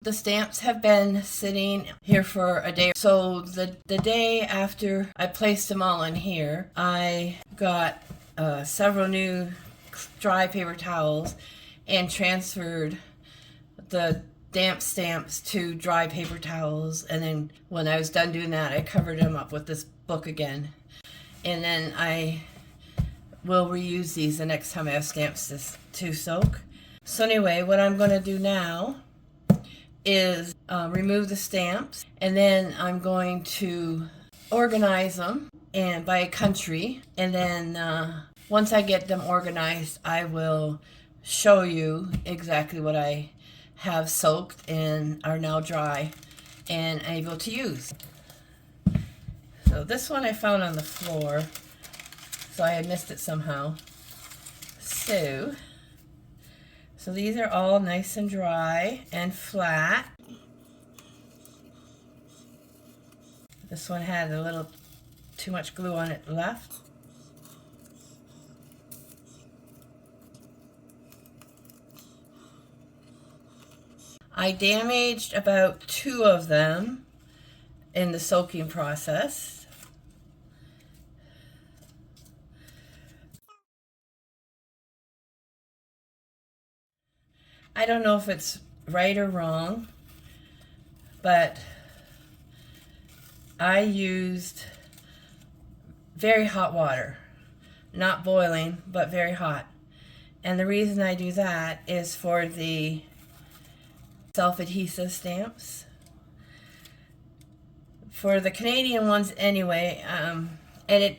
The stamps have been sitting here for a day. So the day after I placed them all in here, I got several new dry paper towels and transferred the damp stamps to dry paper towels. And then when I was done doing that, I covered them up with this book again. And then I will reuse these the next time I have stamps to soak. So anyway, what I'm going to do now is remove the stamps, and then I'm going to organize them and by country, and then once I get them organized, I will show you exactly what I have soaked and are now dry and able to use. So this one I found on the floor, so I had missed it somehow. So these are all nice and dry and flat. This one had a little too much glue on it left. I damaged about 2 of them in the soaking process. I don't know if it's right or wrong, but I used very hot water, not boiling, but very hot. And the reason I do that is for the self-adhesive stamps. For the Canadian ones anyway, and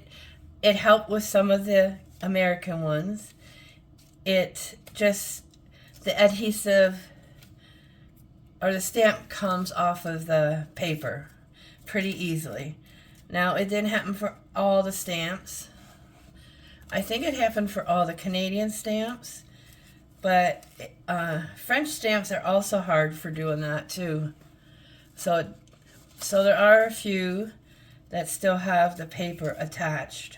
it helped with some of the American ones. The adhesive or the stamp comes off of the paper pretty easily. Now, it didn't happen for all the stamps. I think it happened for all the Canadian stamps, but French stamps are also hard for doing that too. So there are a few that still have the paper attached.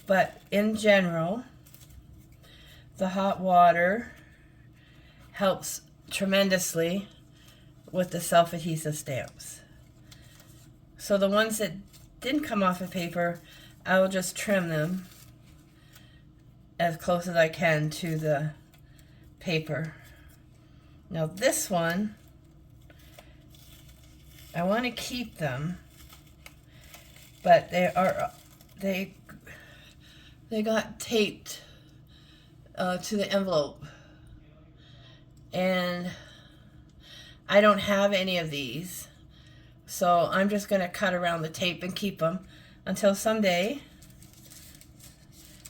But in general, the hot water helps tremendously with the self-adhesive stamps. So the ones that didn't come off the paper, I will just trim them as close as I can to the paper. Now this one, I want to keep them, but they got taped to the envelope, and I don't have any of these, so I'm just going to cut around the tape and keep them until someday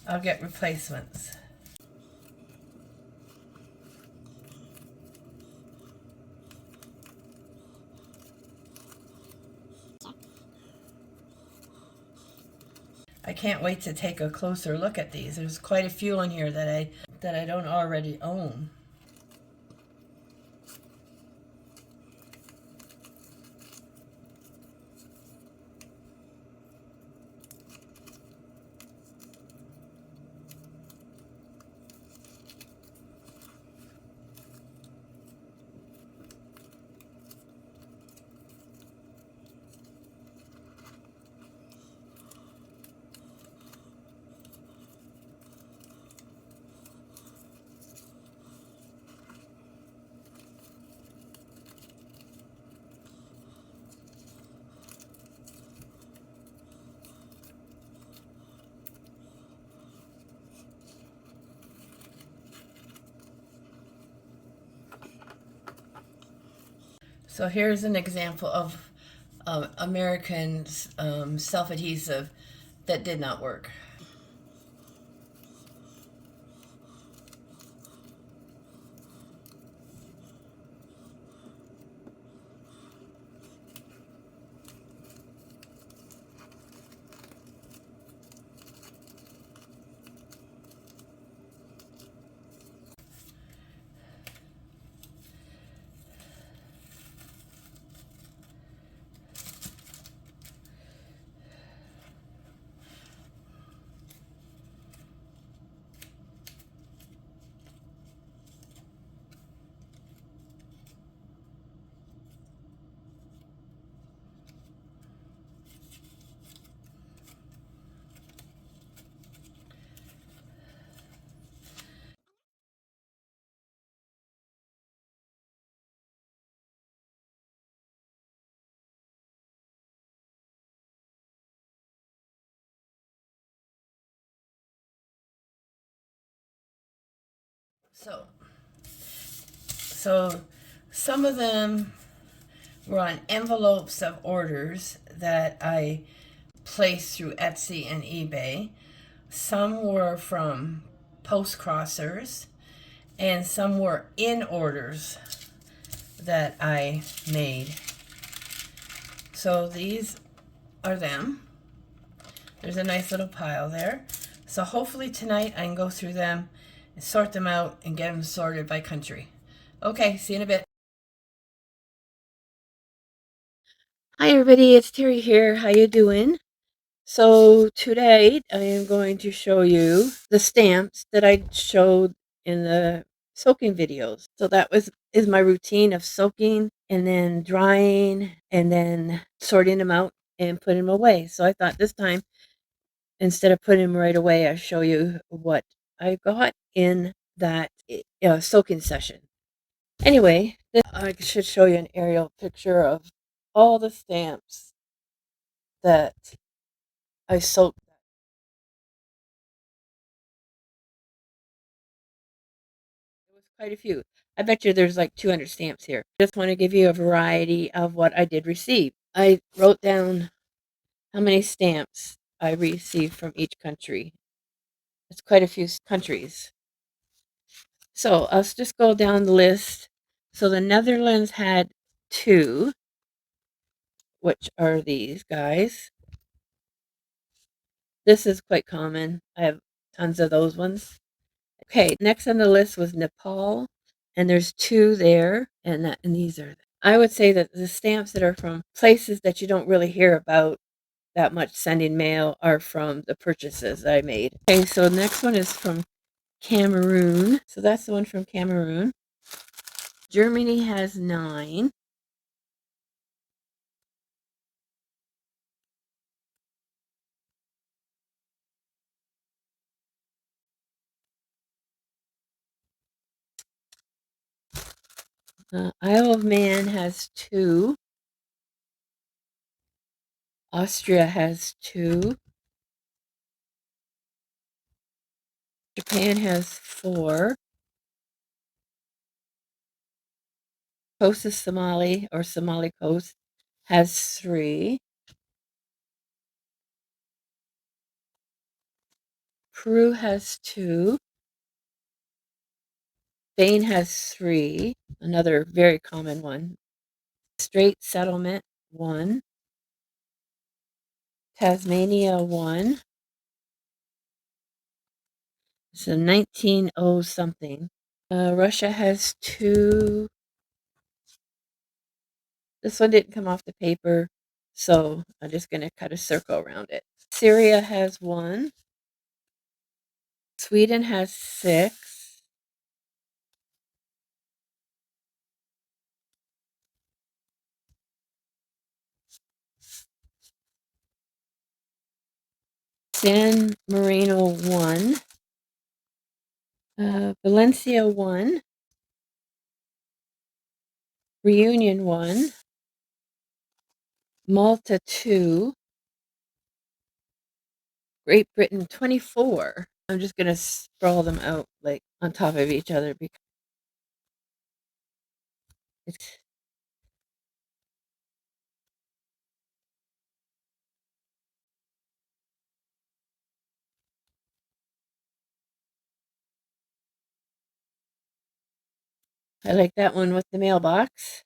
I'll get replacements. I can't wait to take a closer look at these. There's quite a few in here that I don't already own. So here's an example of American self-adhesive that did not work. So some of them were on envelopes of orders that I placed through Etsy and eBay. Some were from post crossers, and some were in orders that I made. So these are them. There's a nice little pile there. So hopefully tonight I can go through them and sort them out and get them sorted by country. Okay, see you in a bit. Hi everybody, it's Terry here. How you doing? So today I am going to show you the stamps that I showed in the soaking videos. So that is my routine of soaking and then drying and then sorting them out and putting them away. So I thought this time, instead of putting them right away, I'll show you what I got in that soaking session. Anyway, I should show you an aerial picture of all the stamps that I soaked. It was quite a few. I bet you there's like 200 stamps here. Just want to give you a variety of what I did receive. I wrote down how many stamps I received from each country. It's quite a few countries. So I'll just go down the list. So the Netherlands had 2, which are these guys. This is quite common. I have tons of those ones. Okay, next on the list was Nepal, and there's 2 there, and these are. I would say that the stamps that are from places that you don't really hear about that much sending mail are from the purchases I made. Okay, so the next one is from Cameroon. So that's the one from Cameroon. Germany has 9. Isle of Man has 2. Austria has 2. Japan has 4. Coast of Somali, or Somali Coast, has 3. Peru has 2. Spain has 3. Another very common one. Strait Settlement, 1. Tasmania, 1. So 1900 something. Russia has 2. This one didn't come off the paper, so I'm just going to cut a circle around it. Syria has 1. Sweden has 6. San Marino, 1. Valencia, 1. Reunion, 1. Malta, 2. Great Britain, 24. I'm just going to sprawl them out like on top of each other because it's. I like that one with the mailbox.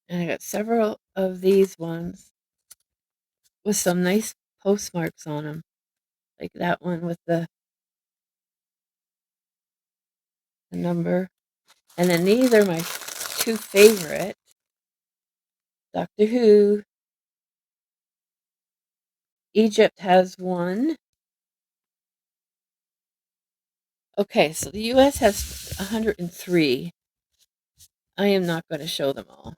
And I got several of these ones with some nice postmarks on them. Like that one with the number. And then these are my 2 favorite. Doctor Who. Egypt has 1. Okay, so the US has 103. I am not going to show them all.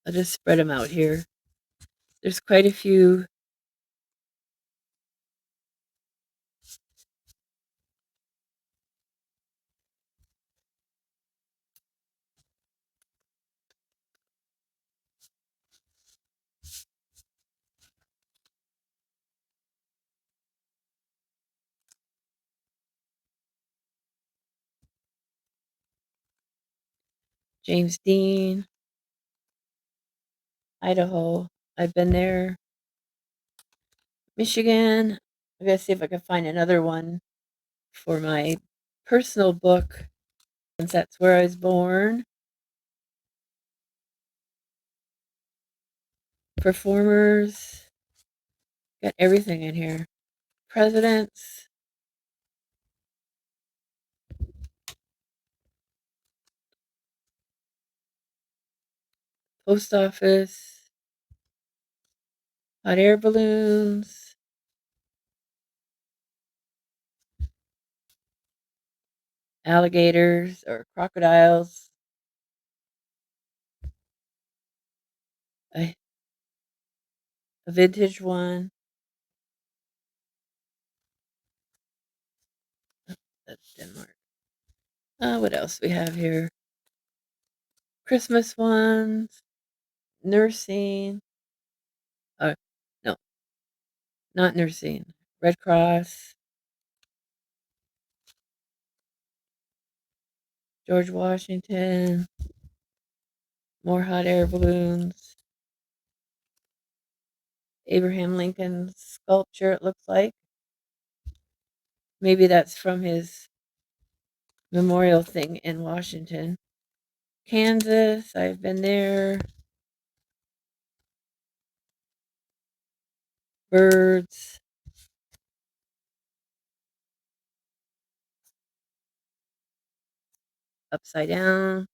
I'll just spread them out here. There's quite a few. James Dean, Idaho. I've been there. Michigan. I gotta see if I can find another one for my personal book, since that's where I was born. Performers. Got everything in here. Presidents. Post office. Hot air balloons. Alligators or crocodiles. A vintage one. That's Denmark. What else we have here? Christmas ones. Nursing. Uh, no, not nursing. Red Cross. George Washington. More hot air balloons. Abraham Lincoln's sculpture, it looks like. Maybe that's from his memorial thing in Washington. Kansas, I've been there. Birds. Upside down.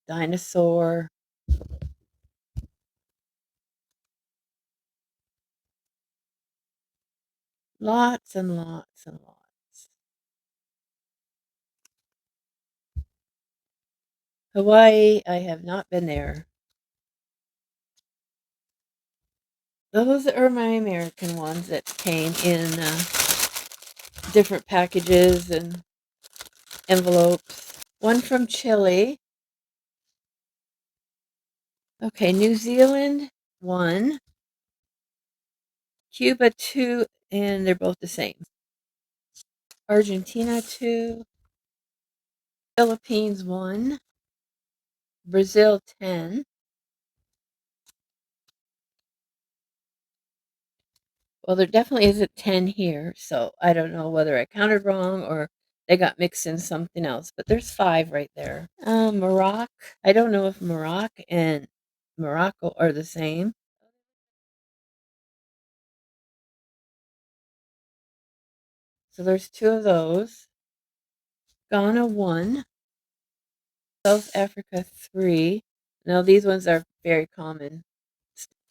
Dinosaur. Lots and lots and lots. Hawaii, I have not been there. Those are my American ones that came in different packages and envelopes. One from Chile. Okay, New Zealand, 1. Cuba, 2, and they're both the same. Argentina, 2. Philippines, 1. Brazil, 10. Well, there definitely isn't 10 here, so I don't know whether I counted wrong or they got mixed in something else, but there's 5 right there. Morocco. I don't know if Morocco and Morocco are the same. So there's 2 of those. Ghana, 1. South Africa, 3. Now these ones are very common.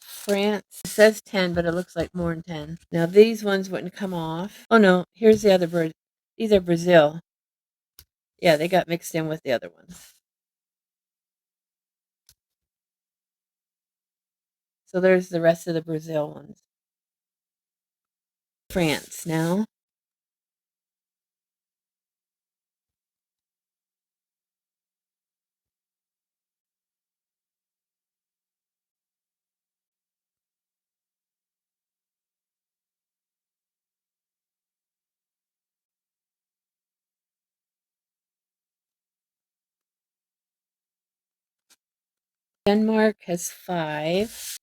France, it says 10, but it looks like more than 10. Now these ones wouldn't come off. Oh no, here's the other bird. These are Brazil. Yeah, they got mixed in with the other ones. So there's the rest of the Brazil ones. France now. Denmark has 5.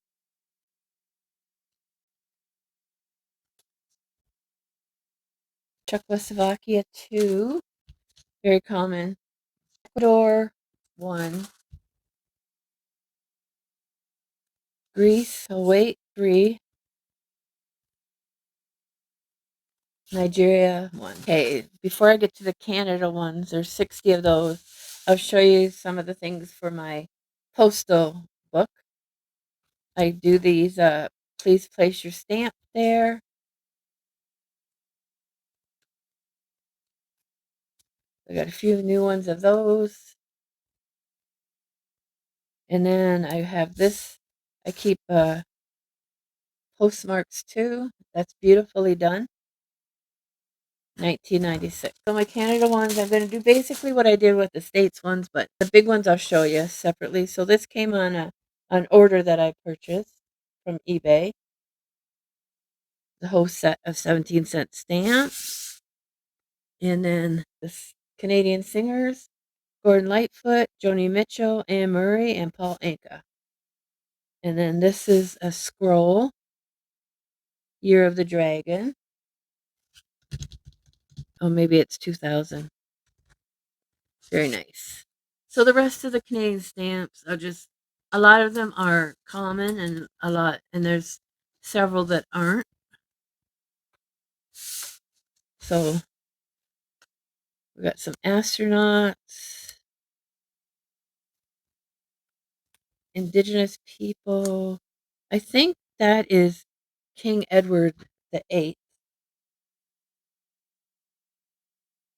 Czechoslovakia, 2. Very common. Ecuador, 1. Greece, oh wait, 3. Nigeria, 1. Okay, before I get to the Canada ones, there's 60 of those. I'll show you some of the things for my postal book. I do these, please place your stamp there. I got a few new ones of those. And then I have this, I keep postmarks too. That's beautifully done. 1996. So my Canada ones, I'm going to do basically what I did with the States ones, but the big ones I'll show you separately. So this came on an order that I purchased from eBay. the whole set of 17-cent stamps. And then the Canadian singers, Gordon Lightfoot, Joni Mitchell, Anne Murray, and Paul Anka. And then this is a scroll, Year of the Dragon. Oh, maybe it's 2000. Very nice. So the rest of the Canadian stamps are just, a lot of them are common and there's several that aren't. So we got some astronauts, Indigenous people. I think that is King Edward VIII.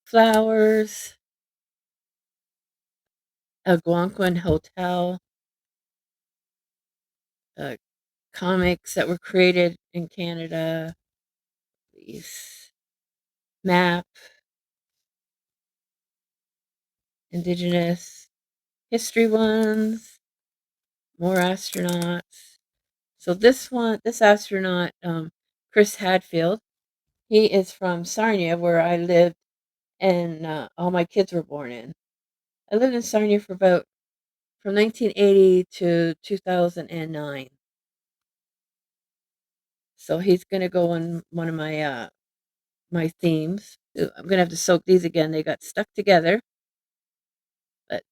Flowers, Algonquin Hotel, comics that were created in Canada, these map, Indigenous history ones, more astronauts. So this astronaut, Chris Hadfield, he is from Sarnia, where I lived, and all my kids were born in. I lived in Sarnia for from 1980 to 2009. So he's gonna go on one of my themes. I'm gonna have to soak these again. They got stuck together. But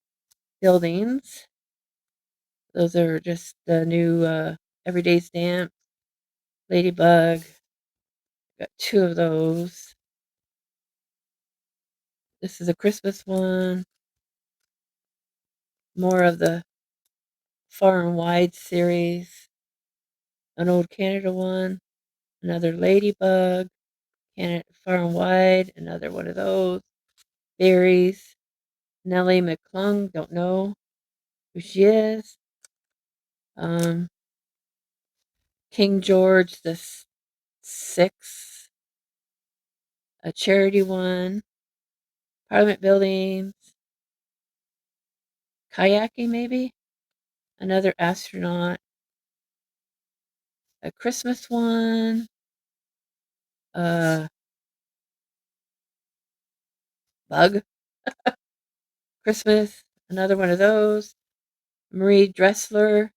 buildings, those are just the new everyday stamp. Ladybug, got two of those. This is a Christmas one. More of the Far and Wide series. An old Canada one. Another Ladybug. Canada Far and Wide. Another one of those. Berries. Nellie McClung. Don't know who she is. King George the Sixth. A charity one. Parliament buildings. Kayaking maybe. Another astronaut. A Christmas one. Bug. Christmas. Another one of those. Marie Dressler.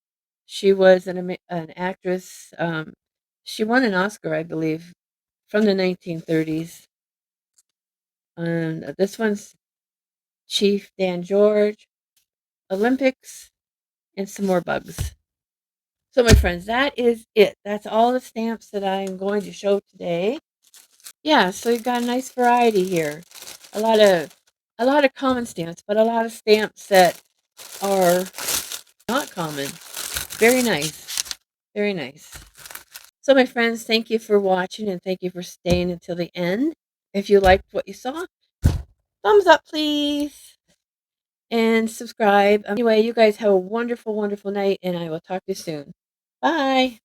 She was an actress. She won an Oscar, I believe, from the 1930s. And this one's Chief Dan George. Olympics. And some more bugs. So, my friends, that is it. That's all the stamps that I'm going to show today. Yeah, so you've got a nice variety here. A lot of common stamps, but a lot of stamps that are not common. Very nice. Very nice. So my friends, thank you for watching and thank you for staying until the end. If you liked what you saw, thumbs up please. And subscribe. Anyway, you guys have a wonderful, wonderful night and I will talk to you soon. Bye.